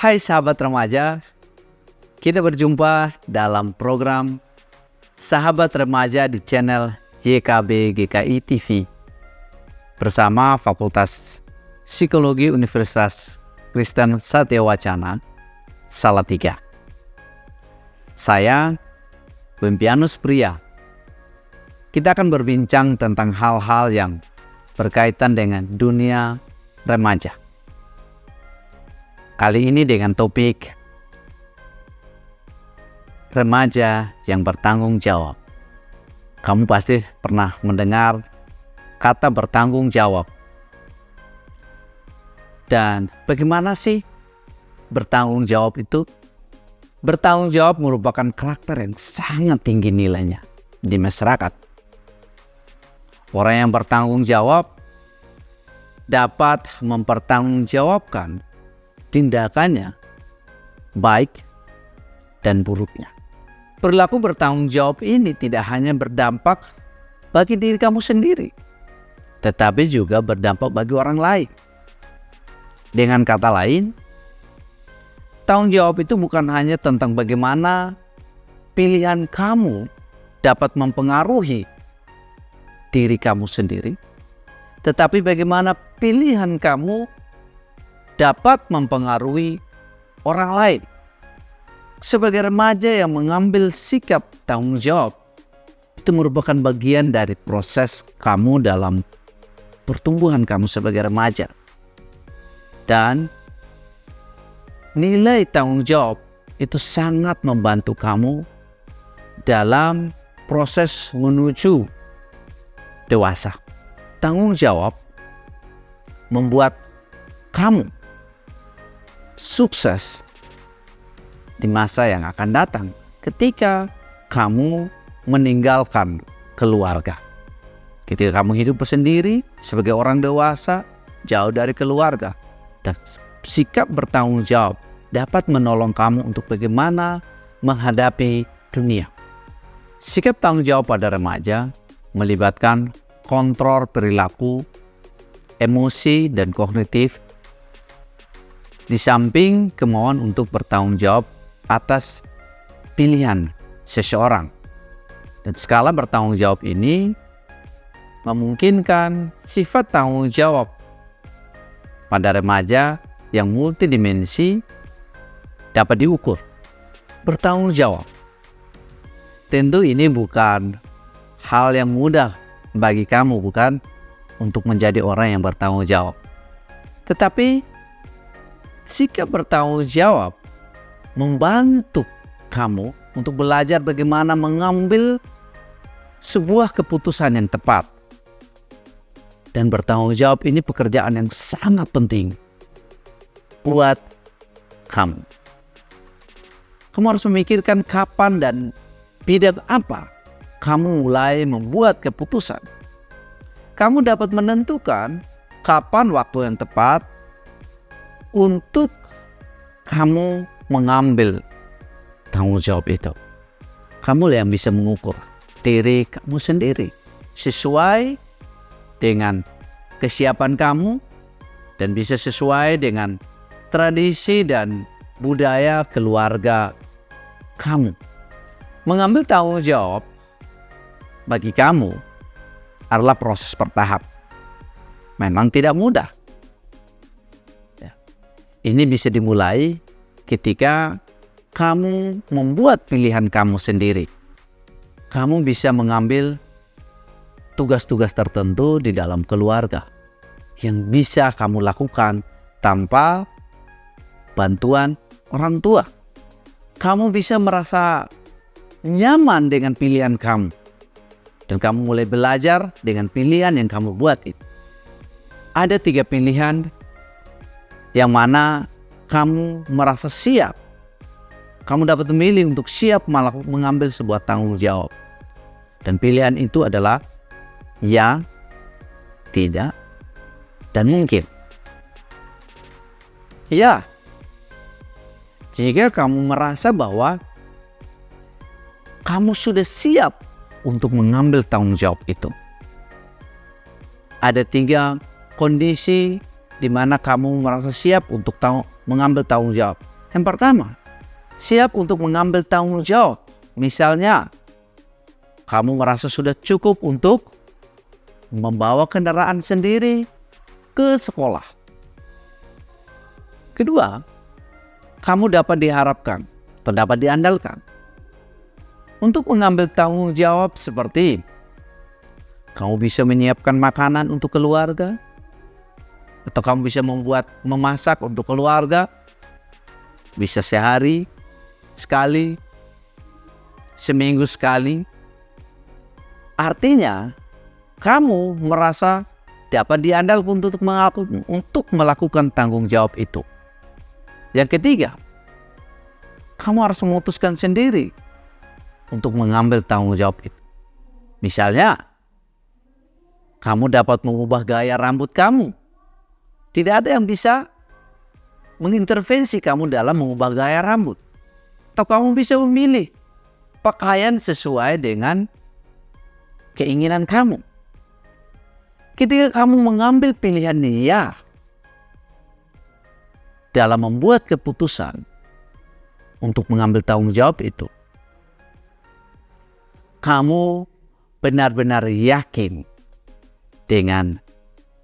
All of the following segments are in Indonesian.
Hai sahabat remaja, kita berjumpa dalam program Sahabat Remaja di channel YKB GKI TV bersama Fakultas Psikologi Universitas Kristen Satyawacana Salatiga. Saya Wimpianus Pria. Kita akan berbincang tentang hal-hal yang berkaitan dengan dunia remaja. Kali ini dengan topik remaja yang bertanggung jawab. Kamu pasti pernah mendengar kata bertanggung jawab. Dan bagaimana sih bertanggung jawab itu? Bertanggung jawab merupakan karakter yang sangat tinggi nilainya di masyarakat. Orang yang bertanggung jawab dapat mempertanggungjawabkan tindakannya, baik dan buruknya. Perilaku bertanggung jawab ini tidak hanya berdampak bagi diri kamu sendiri, tetapi juga berdampak bagi orang lain. Dengan kata lain, tanggung jawab itu bukan hanya tentang bagaimana pilihan kamu dapat mempengaruhi diri kamu sendiri, tetapi bagaimana pilihan kamu dapat mempengaruhi orang lain. Sebagai remaja yang mengambil sikap tanggung jawab, itu merupakan bagian dari proses kamu dalam pertumbuhan kamu sebagai remaja. Dan nilai tanggung jawab itu sangat membantu kamu dalam proses menuju dewasa. Tanggung jawab membuat kamu sukses di masa yang akan datang ketika kamu meninggalkan keluarga. Ketika kamu hidup sendiri sebagai orang dewasa, jauh dari keluarga, dan sikap bertanggung jawab dapat menolong kamu untuk bagaimana menghadapi dunia. Sikap tanggung jawab pada remaja melibatkan kontrol perilaku, emosi, dan kognitif, di samping kemauan untuk bertanggung jawab atas pilihan seseorang. Dan skala bertanggung jawab ini memungkinkan sifat tanggung jawab pada remaja yang multidimensi dapat diukur. Bertanggung jawab, tentu ini bukan hal yang mudah bagi kamu, bukan untuk menjadi orang yang bertanggung jawab. Tetapi sikap bertanggung jawab membantu kamu untuk belajar bagaimana mengambil sebuah keputusan yang tepat. Dan bertanggung jawab ini pekerjaan yang sangat penting buat kamu. Kamu harus memikirkan kapan dan bidang apa kamu mulai membuat keputusan. Kamu dapat menentukan kapan waktu yang tepat untuk kamu mengambil tanggung jawab itu. Kamu yang bisa mengukur diri kamu sendiri sesuai dengan kesiapan kamu dan bisa sesuai dengan tradisi dan budaya keluarga kamu. Mengambil tanggung jawab bagi kamu adalah proses bertahap. Memang tidak mudah. Ini bisa dimulai ketika kamu membuat pilihan kamu sendiri. Kamu bisa mengambil tugas-tugas tertentu di dalam keluarga yang bisa kamu lakukan tanpa bantuan orang tua. Kamu bisa merasa nyaman dengan pilihan kamu. Dan kamu mulai belajar dengan pilihan yang kamu buat itu. Ada 3 pilihan yang mana kamu merasa siap. Kamu dapat memilih untuk siap mengambil sebuah tanggung jawab. Dan pilihan itu adalah ya, tidak, dan mungkin. Ya, jika kamu merasa bahwa kamu sudah siap untuk mengambil tanggung jawab itu. Ada 3 kondisi di mana kamu merasa siap untuk mengambil tanggung jawab. Yang pertama, siap untuk mengambil tanggung jawab. Misalnya, kamu merasa sudah cukup untuk membawa kendaraan sendiri ke sekolah. Kedua, kamu dapat diharapkan atau dapat diandalkan untuk mengambil tanggung jawab seperti kamu bisa menyiapkan makanan untuk keluarga, atau kamu bisa memasak untuk keluarga, bisa sehari sekali, seminggu sekali. Artinya, kamu merasa dapat diandalkan untuk melakukan tanggung jawab itu. Yang ketiga, kamu harus memutuskan sendiri untuk mengambil tanggung jawab itu. Misalnya, kamu dapat mengubah gaya rambut kamu. Tidak ada yang bisa mengintervensi kamu dalam mengubah gaya rambut. Atau kamu bisa memilih pakaian sesuai dengan keinginan kamu. Ketika kamu mengambil pilihan ya dalam membuat keputusan untuk mengambil tanggung jawab itu, kamu benar-benar yakin dengan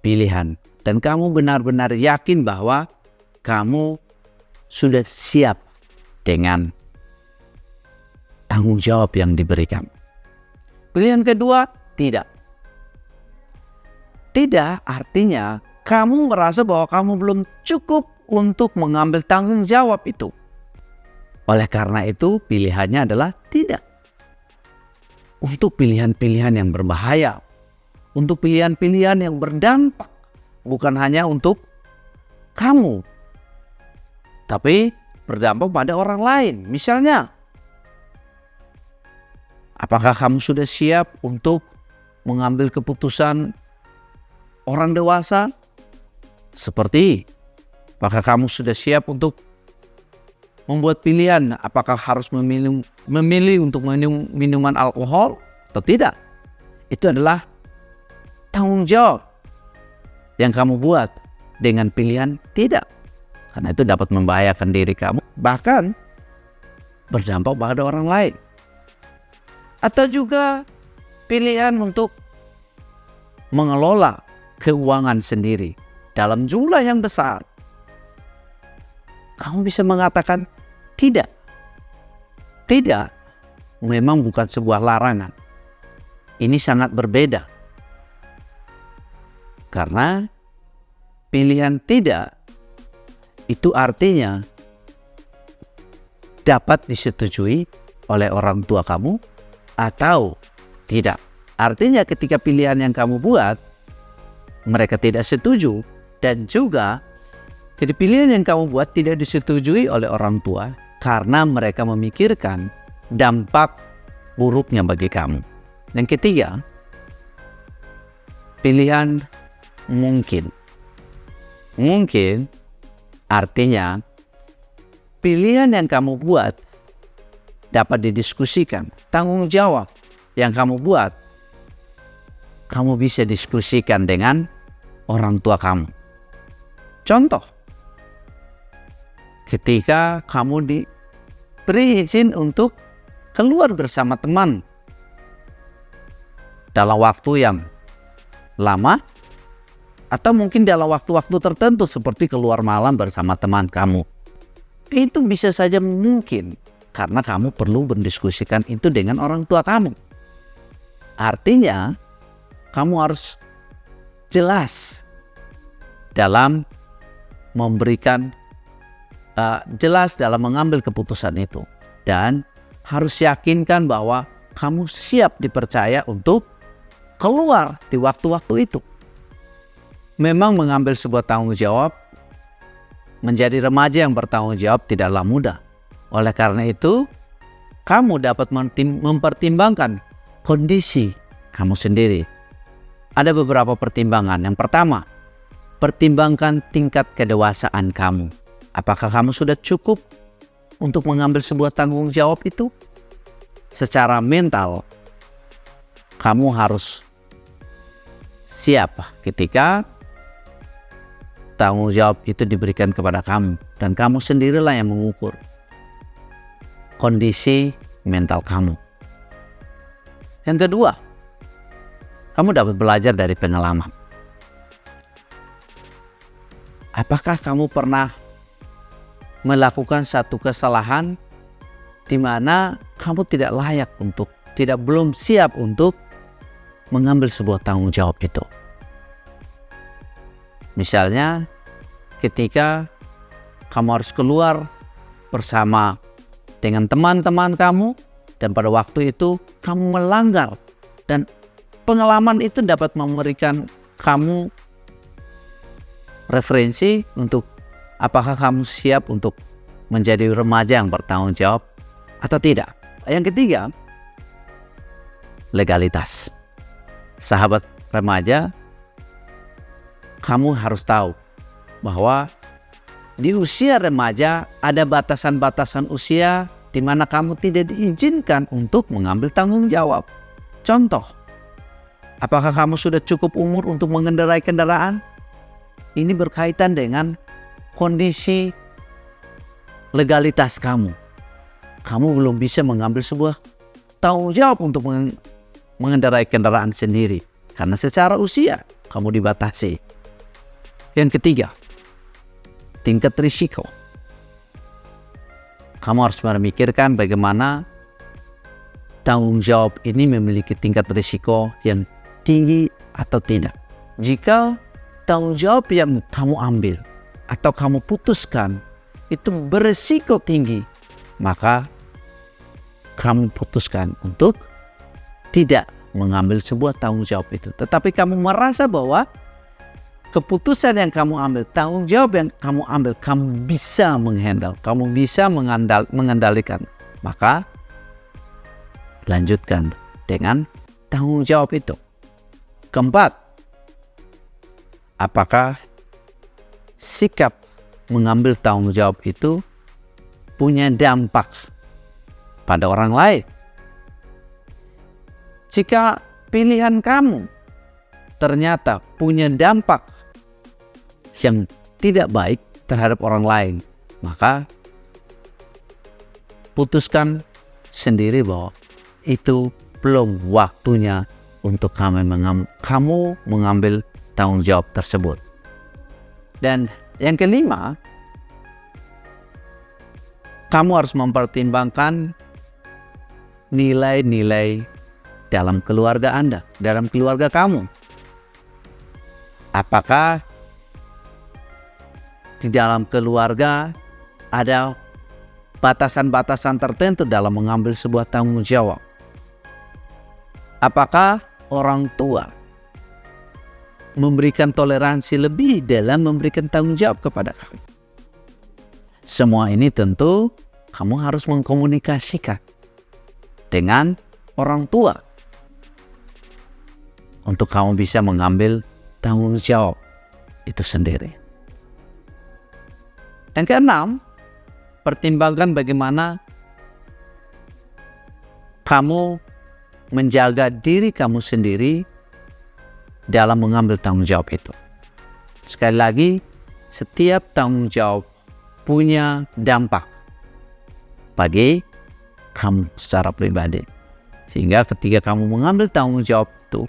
pilihan dan kamu benar-benar yakin bahwa kamu sudah siap dengan tanggung jawab yang diberikan. Pilihan kedua, tidak. Tidak artinya kamu merasa bahwa kamu belum cukup untuk mengambil tanggung jawab itu. Oleh karena itu, pilihannya adalah tidak. Untuk pilihan-pilihan yang berbahaya, untuk pilihan-pilihan yang berdampak, bukan hanya untuk kamu, tapi berdampak pada orang lain. Misalnya, apakah kamu sudah siap untuk mengambil keputusan orang dewasa? Seperti, apakah kamu sudah siap untuk membuat pilihan apakah harus memilih untuk minum minuman alkohol atau tidak? Itu adalah tanggung jawab yang kamu buat dengan pilihan tidak. Karena itu dapat membahayakan diri kamu, bahkan berdampak pada orang lain. Atau juga pilihan untuk mengelola keuangan sendiri dalam jumlah yang besar. Kamu bisa mengatakan tidak. Tidak memang bukan sebuah larangan. Ini sangat berbeda. Karena pilihan tidak itu artinya dapat disetujui oleh orang tua kamu atau tidak. Artinya ketika pilihan yang kamu buat mereka tidak setuju, dan juga jadi pilihan yang kamu buat tidak disetujui oleh orang tua karena mereka memikirkan dampak buruknya bagi kamu. Yang ketiga, pilihan mungkin. Mungkin artinya pilihan yang kamu buat dapat didiskusikan. Tanggung jawab yang kamu buat, kamu bisa diskusikan dengan orang tua kamu. Contoh, ketika kamu diberi izin untuk keluar bersama teman dalam waktu yang lama, atau mungkin dalam waktu-waktu tertentu seperti keluar malam bersama teman kamu. Itu bisa saja mungkin karena kamu perlu mendiskusikan itu dengan orang tua kamu. Artinya, kamu harus jelas dalam memberikan jelas dalam mengambil keputusan itu, dan harus yakinkan bahwa kamu siap dipercaya untuk keluar di waktu-waktu itu. Memang mengambil sebuah tanggung jawab, menjadi remaja yang bertanggung jawab tidaklah mudah. Oleh karena itu, kamu dapat mempertimbangkan kondisi kamu sendiri. Ada beberapa pertimbangan. Yang pertama, pertimbangkan tingkat kedewasaan kamu. Apakah kamu sudah cukup untuk mengambil sebuah tanggung jawab itu? Secara mental, kamu harus siap ketika tanggung jawab itu diberikan kepada kamu, dan kamu sendirilah yang mengukur kondisi mental kamu. Yang kedua, kamu dapat belajar dari pengalaman. Apakah kamu pernah melakukan satu kesalahan di mana kamu belum siap untuk mengambil sebuah tanggung jawab itu? Misalnya, ketika kamu harus keluar bersama dengan teman-teman kamu, dan pada waktu itu kamu melanggar, dan pengalaman itu dapat memberikan kamu referensi untuk apakah kamu siap untuk menjadi remaja yang bertanggung jawab atau tidak. Yang ketiga, legalitas. Sahabat remaja, kamu harus tahu bahwa di usia remaja ada batasan-batasan usia di mana kamu tidak diizinkan untuk mengambil tanggung jawab. Contoh, apakah kamu sudah cukup umur untuk mengendarai kendaraan? Ini berkaitan dengan kondisi legalitas kamu. Kamu belum bisa mengambil sebuah tanggung jawab untuk mengendarai kendaraan sendiri karena secara usia kamu dibatasi. Yang ketiga, tingkat risiko. Kamu harus memikirkan bagaimana tanggung jawab ini memiliki tingkat risiko yang tinggi atau tidak. Jika tanggung jawab yang kamu ambil atau kamu putuskan itu berisiko tinggi, maka kamu putuskan untuk tidak mengambil sebuah tanggung jawab itu. Tetapi kamu merasa bahwa keputusan yang kamu ambil, tanggung jawab yang kamu ambil, kamu bisa menghandle, kamu bisa mengendalikan, maka lanjutkan dengan tanggung jawab itu. Keempat, apakah sikap mengambil tanggung jawab itu punya dampak pada orang lain? Jika pilihan kamu ternyata punya dampak yang tidak baik terhadap orang lain, maka putuskan sendiri bahwa itu belum waktunya untuk kamu mengambil tanggung jawab tersebut. Dan yang kelima, kamu harus mempertimbangkan nilai-nilai dalam keluarga Anda, dalam keluarga kamu. Apakah di dalam keluarga ada batasan-batasan tertentu dalam mengambil sebuah tanggung jawab? Apakah orang tua memberikan toleransi lebih dalam memberikan tanggung jawab kepada kamu? Semua ini tentu kamu harus mengkomunikasikan dengan orang tua untuk kamu bisa mengambil tanggung jawab itu sendiri. Yang keenam, pertimbangkan bagaimana kamu menjaga diri kamu sendiri dalam mengambil tanggung jawab itu. Sekali lagi, setiap tanggung jawab punya dampak bagi kamu secara pribadi. Sehingga ketika kamu mengambil tanggung jawab itu,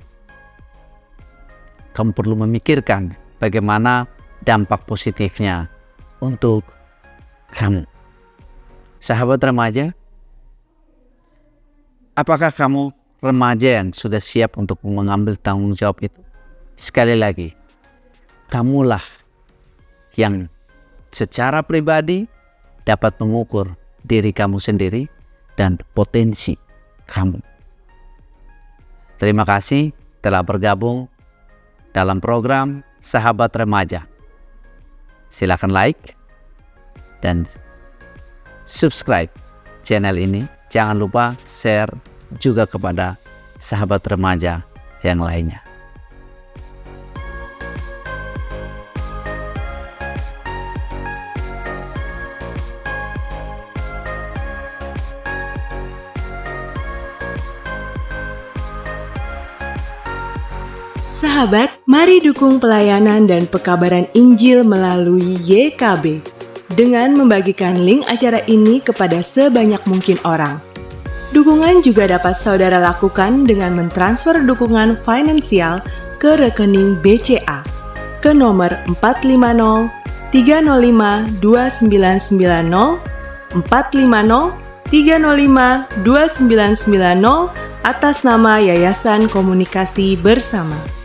kamu perlu memikirkan bagaimana dampak positifnya untuk kamu. Sahabat remaja, apakah kamu remaja yang sudah siap untuk mengambil tanggung jawab itu? Sekali lagi, kamulah yang secara pribadi dapat mengukur diri kamu sendiri dan potensi kamu. Terima kasih telah bergabung dalam program Sahabat Remaja. Silakan like dan subscribe channel ini. Jangan lupa share juga kepada sahabat remaja yang lainnya. Sahabat Mari dukung pelayanan dan pekabaran Injil melalui YKB dengan membagikan link acara ini kepada sebanyak mungkin orang. Dukungan juga dapat saudara lakukan dengan mentransfer dukungan finansial ke rekening BCA ke nomor 450 305 2990 450 305 2990 atas nama Yayasan Komunikasi Bersama.